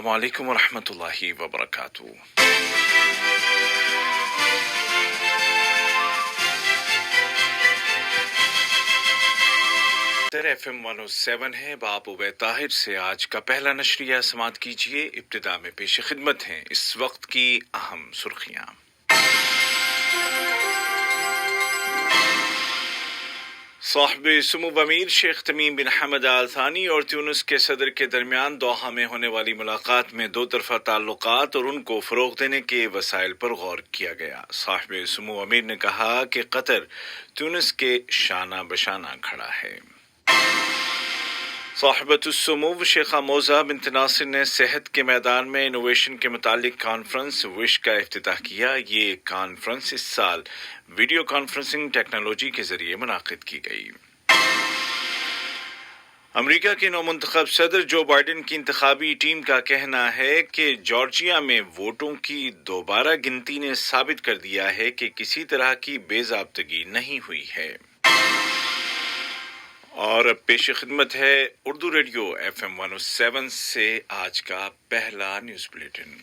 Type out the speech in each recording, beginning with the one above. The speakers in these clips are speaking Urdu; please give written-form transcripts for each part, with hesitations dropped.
السلام علیکم ورحمۃ اللہ وبرکاتہ۔ FM 107 ہے۔ باب عبید طاہر سے آج کا پہلا نشریہ سماعت کیجیے۔ ابتدا میں پیش خدمت ہیں اس وقت کی اہم سرخیاں۔ صاحب سمو امیر شیخ تمیم بن حمد آل ثانی اور تیونس کے صدر کے درمیان دوحہ میں ہونے والی ملاقات میں دو طرفہ تعلقات اور ان کو فروغ دینے کے وسائل پر غور کیا گیا۔ صاحب سمو امیر نے کہا کہ قطر تیونس کے شانہ بشانہ کھڑا ہے۔ صاحبۃ السمو شیخہ موزہ بنت ناصر نے صحت کے میدان میں انوویشن کے متعلق کانفرنس وش کا افتتاح کیا۔ یہ کانفرنس اس سال ویڈیو کانفرنسنگ ٹیکنالوجی کے ذریعے منعقد کی گئی۔ امریکہ کے نو منتخب صدر جو بائیڈن کی انتخابی ٹیم کا کہنا ہے کہ جارجیا میں ووٹوں کی دوبارہ گنتی نے ثابت کر دیا ہے کہ کسی طرح کی بے ضابطگی نہیں ہوئی ہے۔ اور اب پیش خدمت ہے اردو ریڈیو FM 107 سے آج کا پہلا نیوز بلیٹن۔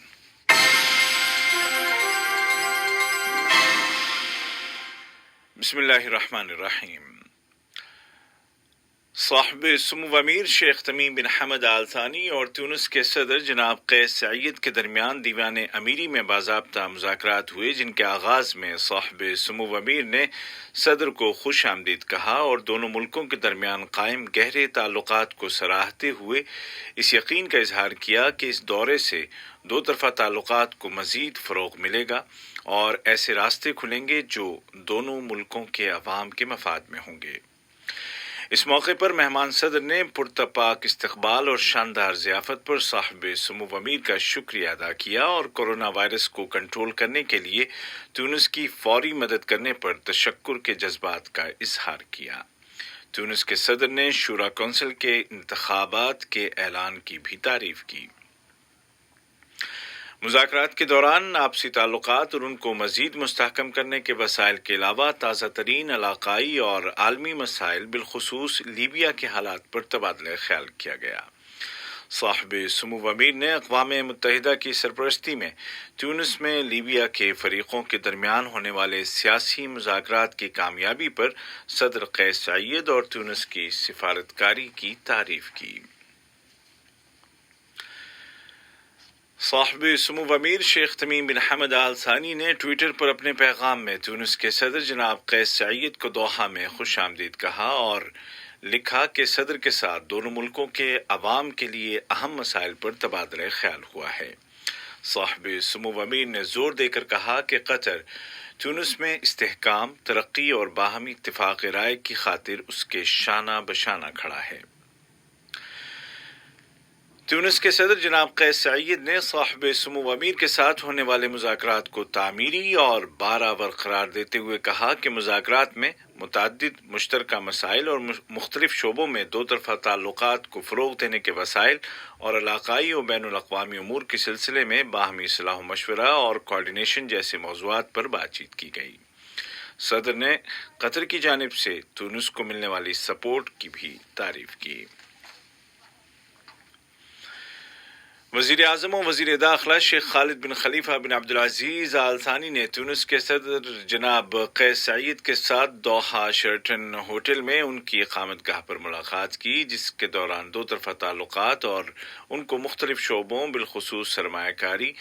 بسم اللہ الرحمن الرحیم۔ صاحب سمو امیر شیخ تمیم بن حمد آل ثانی اور تیونس کے صدر جناب قیس سعید کے درمیان دیوان امیری میں باضابطہ مذاکرات ہوئے، جن کے آغاز میں صاحب سمو امیر نے صدر کو خوش آمدید کہا اور دونوں ملکوں کے درمیان قائم گہرے تعلقات کو سراہتے ہوئے اس یقین کا اظہار کیا کہ اس دورے سے دو طرفہ تعلقات کو مزید فروغ ملے گا اور ایسے راستے کھلیں گے جو دونوں ملکوں کے عوام کے مفاد میں ہوں گے۔ اس موقع پر مہمان صدر نے پرتپاک استقبال اور شاندار ضیافت پر صاحب سمو امیر کا شکریہ ادا کیا اور کورونا وائرس کو کنٹرول کرنے کے لیے تیونس کی فوری مدد کرنے پر تشکر کے جذبات کا اظہار کیا۔ تیونس کے صدر نے شورا کونسل کے انتخابات کے اعلان کی بھی تعریف کی۔ مذاکرات کے دوران آپسی تعلقات اور ان کو مزید مستحکم کرنے کے وسائل کے علاوہ تازہ ترین علاقائی اور عالمی مسائل بالخصوص لیبیا کے حالات پر تبادلہ خیال کیا گیا۔ صاحب سمو امیر نے اقوام متحدہ کی سرپرستی میں تیونس میں لیبیا کے فریقوں کے درمیان ہونے والے سیاسی مذاکرات کی کامیابی پر صدر قیس سعید اور تیونس کی سفارتکاری کی تعریف کی۔ صاحب سمو امیر شیخ تمیم بن حمد آل ثانی نے ٹویٹر پر اپنے پیغام میں تیونس کے صدر جناب قیس سعید کو دوحہ میں خوش آمدید کہا اور لکھا کہ صدر کے ساتھ دونوں ملکوں کے عوام کے لیے اہم مسائل پر تبادلہ خیال ہوا ہے۔ صاحب سمو امیر نے زور دے کر کہا کہ قطر تیونس میں استحکام، ترقی اور باہمی اتفاق رائے کی خاطر اس کے شانہ بشانہ کھڑا ہے۔ تیونس کے صدر جناب قیس سعید نے صاحب سمو امیر کے ساتھ ہونے والے مذاکرات کو تعمیری اور بارآور قرار دیتے ہوئے کہا کہ مذاکرات میں متعدد مشترکہ مسائل اور مختلف شعبوں میں دو طرفہ تعلقات کو فروغ دینے کے وسائل اور علاقائی و بین الاقوامی امور کے سلسلے میں باہمی صلاح و مشورہ اور کوارڈینیشن جیسے موضوعات پر بات چیت کی گئی۔ صدر نے قطر کی جانب سے تیونس کو ملنے والی سپورٹ کی بھی تعریف کی۔ وزیر اعظم و وزیر داخلہ شیخ خالد بن خلیفہ بن عبدالعزیز آل ثانی نے تیونس کے صدر جناب قیس سعید کے ساتھ دوحہ شیرٹن ہوٹل میں ان کی اقامت گاہ پر ملاقات کی، جس کے دوران دو طرفہ تعلقات اور ان کو مختلف شعبوں بالخصوص سرمایہ کاری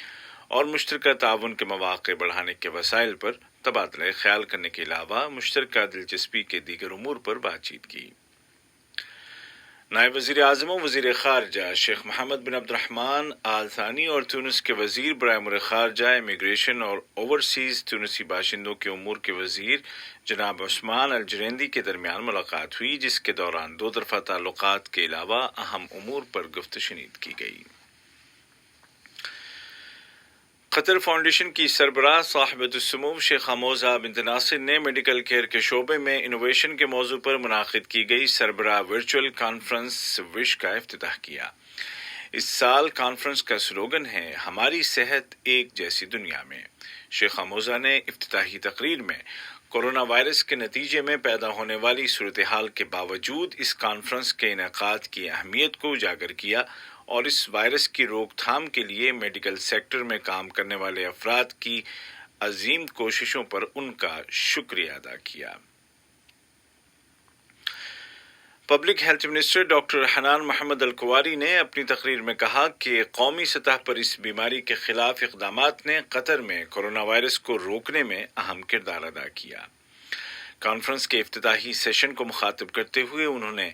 اور مشترکہ تعاون کے مواقع بڑھانے کے وسائل پر تبادلہ خیال کرنے کے علاوہ مشترکہ دلچسپی کے دیگر امور پر بات چیت کی۔ نائب وزیر اعظم و وزیر خارجہ شیخ محمد بن عبد الرحمن آل ثانی اور تیونس کے وزیر برائے امور خارجہ، امیگریشن اور اوورسیز تیونسی باشندوں کے امور کے وزیر جناب عثمان الجریندی کے درمیان ملاقات ہوئی، جس کے دوران دو طرفہ تعلقات کے علاوہ اہم امور پر گفت و شنید کی گئی۔ قطر فاؤنڈیشن کی سربراہ صاحبۃ السمو شیخہ موزہ بنت ناصر نے میڈیکل کیئر کے شعبے میں انوویشن کے موضوع پر منعقد کی گئی سربراہ ورچوئل کانفرنس وش کا افتتاح کیا۔ اس سال کانفرنس کا سلوگن ہے ہماری صحت ایک جیسی دنیا میں۔ شیخہ موزہ نے افتتاحی تقریر میں کورونا وائرس کے نتیجے میں پیدا ہونے والی صورتحال کے باوجود اس کانفرنس کے انعقاد کی اہمیت کو اجاگر کیا اور اس وائرس کی روک تھام کے لیے میڈیکل سیکٹر میں کام کرنے والے افراد کی عظیم کوششوں پر ان کا شکریہ ادا کیا۔ Public health minister doctor Hanan Mohammed Al Kuwari نے اپنی تقریر میں کہا کہ قومی سطح پر اس بیماری کے خلاف اقدامات نے قطر میں کرونا وائرس کو روکنے میں اہم کردار ادا کیا۔ کانفرنس کے افتتاحی سیشن کو مخاطب کرتے ہوئے انہوں نے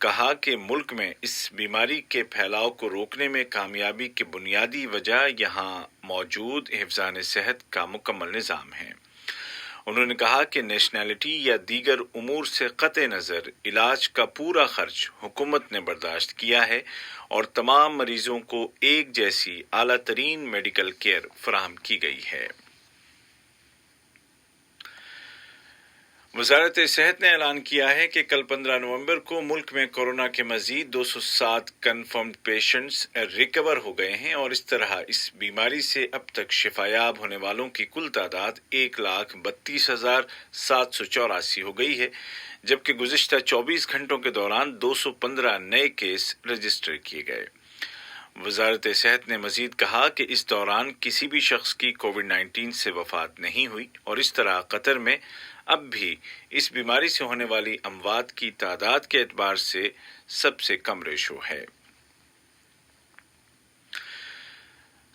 کہا کہ ملک میں اس بیماری کے پھیلاؤ کو روکنے میں کامیابی کی بنیادی وجہ یہاں موجود حفظان صحت کا مکمل نظام ہے۔ انہوں نے کہا کہ نیشنلٹی یا دیگر امور سے قطع نظر علاج کا پورا خرچ حکومت نے برداشت کیا ہے اور تمام مریضوں کو ایک جیسی اعلیٰ ترین میڈیکل کیئر فراہم کی گئی ہے۔ وزارت صحت نے اعلان کیا ہے کہ کل 15 نومبر کو ملک میں کورونا کے مزید 207 کنفرمڈ پیشنٹس ریکور ہو گئے ہیں اور اس طرح اس بیماری سے اب تک شفایاب ہونے والوں کی کل تعداد 1,32,784 ہو گئی ہے، جبکہ گزشتہ 24 گھنٹوں کے دوران 215 نئے کیس رجسٹر کیے گئے۔ وزارت صحت نے مزید کہا کہ اس دوران کسی بھی شخص کی کووڈ-19 سے وفات نہیں ہوئی اور اس طرح قطر میں اب بھی اس بیماری سے ہونے والی اموات کی تعداد کے اعتبار سے سب سے کم ریشو ہے۔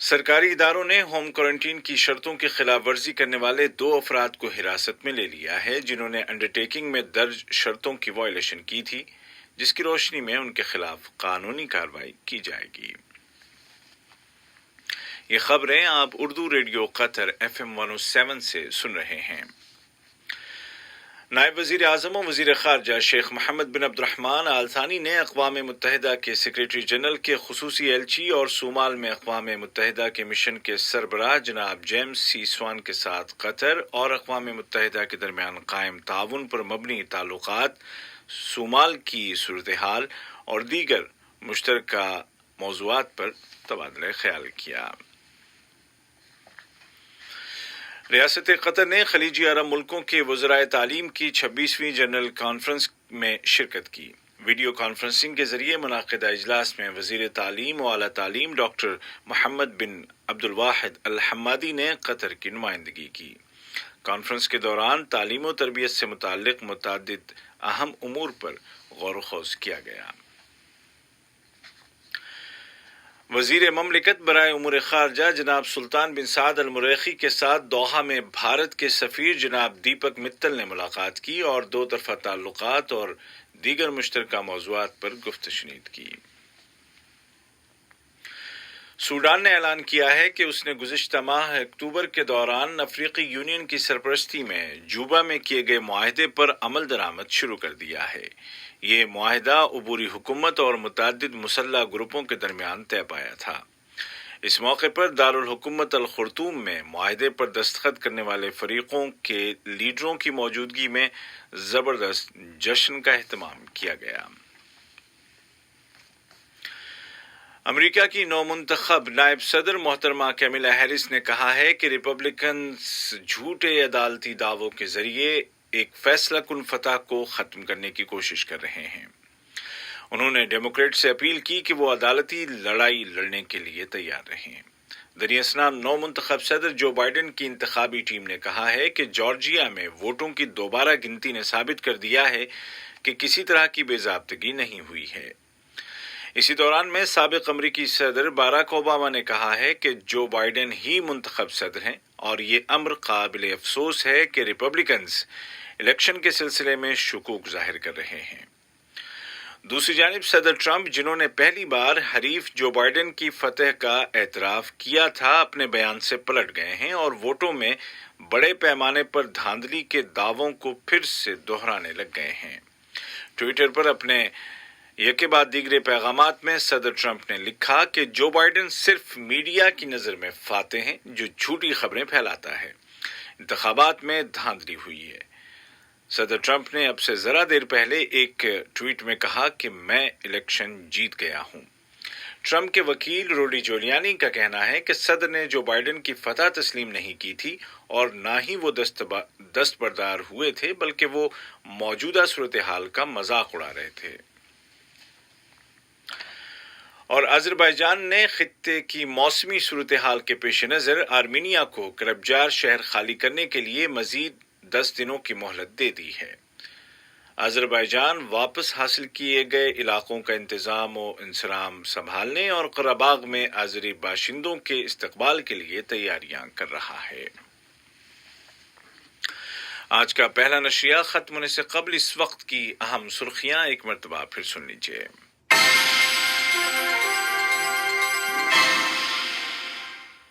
سرکاری اداروں نے ہوم کوارنٹین کی شرطوں کی خلاف ورزی کرنے والے 2 افراد کو حراست میں لے لیا ہے جنہوں نے انڈرٹیکنگ میں درج شرطوں کی وائلیشن کی تھی، جس کی روشنی میں ان کے خلاف قانونی کارروائی کی جائے گی۔ یہ خبریں آپ اردو ریڈیو قطر FM 107 سے سن رہے ہیں۔ نائب وزیر اعظم و وزیر خارجہ شیخ محمد بن عبد الرحمن آل ثانی نے اقوام متحدہ کے سیکریٹری جنرل کے خصوصی ایلچی اور صومال میں اقوام متحدہ کے مشن کے سربراہ جناب جیمز سی سوان کے ساتھ قطر اور اقوام متحدہ کے درمیان قائم تعاون پر مبنی تعلقات، صومال کی صورتحال اور دیگر مشترکہ موضوعات پر تبادلہ خیال کیا۔ ریاست قطر نے خلیجی عرب ملکوں کے وزرائے تعلیم کی 26ویں جنرل کانفرنس میں شرکت کی۔ ویڈیو کانفرنسنگ کے ذریعے منعقدہ اجلاس میں وزیر تعلیم و اعلیٰ تعلیم ڈاکٹر محمد بن عبد الواحد الحمادی نے قطر کی نمائندگی کی۔ کانفرنس کے دوران تعلیم و تربیت سے متعلق متعدد اہم امور پر غور و خوض کیا گیا۔ وزیر مملکت برائے امور خارجہ جناب سلطان بن سعد المریخی کے ساتھ دوحہ میں بھارت کے سفیر جناب دیپک متل نے ملاقات کی اور 2 طرفہ تعلقات اور دیگر مشترکہ موضوعات پر گفت و شنید کی۔ سوڈان نے اعلان کیا ہے کہ اس نے گزشتہ ماہ اکتوبر کے دوران افریقی یونین کی سرپرستی میں جوبا میں کیے گئے معاہدے پر عمل درآمد شروع کر دیا ہے۔ یہ معاہدہ عبوری حکومت اور متعدد مسلح گروپوں کے درمیان طے پایا تھا۔ اس موقع پر دارالحکومت الخرطوم میں معاہدے پر دستخط کرنے والے فریقوں کے لیڈروں کی موجودگی میں زبردست جشن کا اہتمام کیا گیا۔ امریکہ کی نومنتخب نائب صدر محترمہ کیملا ہیرس نے کہا ہے کہ ریپبلکنز جھوٹے عدالتی دعووں کے ذریعے ایک فیصلہ کن فتح کو ختم کرنے کی کوشش کر رہے ہیں۔ انہوں نے ڈیموکریٹ سے اپیل کی کہ وہ عدالتی لڑائی لڑنے کے لیے تیار رہیں۔ دریں اثنا نو منتخب صدر جو بائیڈن کی انتخابی ٹیم نے کہا ہے کہ جارجیا میں ووٹوں کی دوبارہ گنتی نے ثابت کر دیا ہے کہ کسی طرح کی بے ضابطگی نہیں ہوئی ہے۔ اسی دوران میں سابق امریکی صدر باراک اوباما نے کہا ہے کہ جو بائیڈن ہی منتخب صدر ہیں اور یہ امر قابل افسوس ہے کہ ریپبلکنز الیکشن کے سلسلے میں شکوک ظاہر کر رہے ہیں۔ دوسری جانب صدر ٹرمپ جنہوں نے پہلی بار حریف جو بائیڈن کی فتح کا اعتراف کیا تھا اپنے بیان سے پلٹ گئے ہیں اور ووٹوں میں بڑے پیمانے پر دھاندلی کے دعووں کو پھر سے دہرانے لگ گئے ہیں۔ ٹویٹر پر اپنے یکے بعد دیگرے پیغامات میں صدر ٹرمپ نے لکھا کہ جو بائیڈن صرف میڈیا کی نظر میں فاتح ہیں جو جھوٹی خبریں پھیلاتا ہے۔ انتخابات میں دھاندلی ہوئی ہے۔ صدر ٹرمپ نے اب سے ذرا دیر پہلے ایک ٹویٹ میں کہا کہ میں الیکشن جیت گیا ہوں۔ ٹرمپ کے وکیل روڈی جولیانی کا کہنا ہے کہ صدر نے جو بائیڈن کی فتح تسلیم نہیں کی تھی اور نہ ہی وہ دستبردار ہوئے تھے بلکہ وہ موجودہ صورتحال کا مذاق اڑا رہے تھے۔ اور آذربائیجان نے خطے کی موسمی صورتحال کے پیش نظر آرمینیا کو کربجار شہر خالی کرنے کے لیے مزید 10 دنوں کی مہلت دے دی ہے۔ آذربائیجان واپس حاصل کیے گئے علاقوں کا انتظام و انصرام سنبھالنے اور قرہ باغ میں آذری باشندوں کے استقبال کے لیے تیاریاں کر رہا ہے۔ آج کا پہلا نشریہ ختم ہونے سے قبل اس وقت کی اہم سرخیاں ایک مرتبہ پھر سن لیجیے۔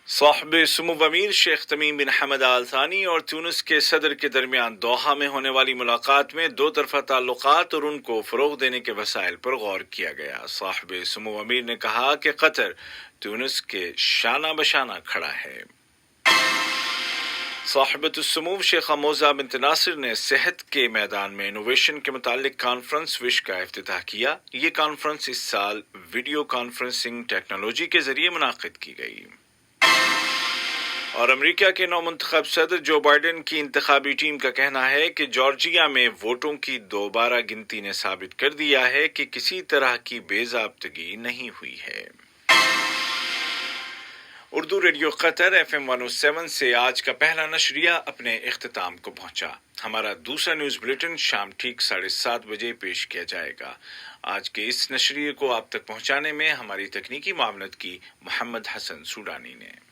صاحب سمو امیر شیخ تمیم بن حمد آل ثانی اور تیونس کے صدر کے درمیان دوحہ میں ہونے والی ملاقات میں دو طرفہ تعلقات اور ان کو فروغ دینے کے وسائل پر غور کیا گیا۔ صاحب سمو امیر نے کہا کہ قطر تیونس کے شانہ بشانہ کھڑا ہے۔ صاحبۃ السمو شیخہ موزہ بنت ناصر نے صحت کے میدان میں انوویشن کے متعلق کانفرنس وش کا افتتاح کیا۔ یہ کانفرنس اس سال ویڈیو کانفرنسنگ ٹیکنالوجی کے ذریعے منعقد کی گئی۔ اور امریکہ کے نو منتخب صدر جو بائیڈن کی انتخابی ٹیم کا کہنا ہے کہ جارجیا میں ووٹوں کی دوبارہ گنتی نے ثابت کر دیا ہے کہ کسی طرح کی بے ضابطگی نہیں ہوئی ہے۔ اردو ریڈیو قطر FM 107 سے آج کا پہلا نشریہ اپنے اختتام کو پہنچا۔ ہمارا دوسرا نیوز بلیٹن شام ٹھیک 7:30 بجے پیش کیا جائے گا۔ آج کے اس نشریے کو آپ تک پہنچانے میں ہماری تکنیکی معاونت کی محمد حسن سوڈانی نے۔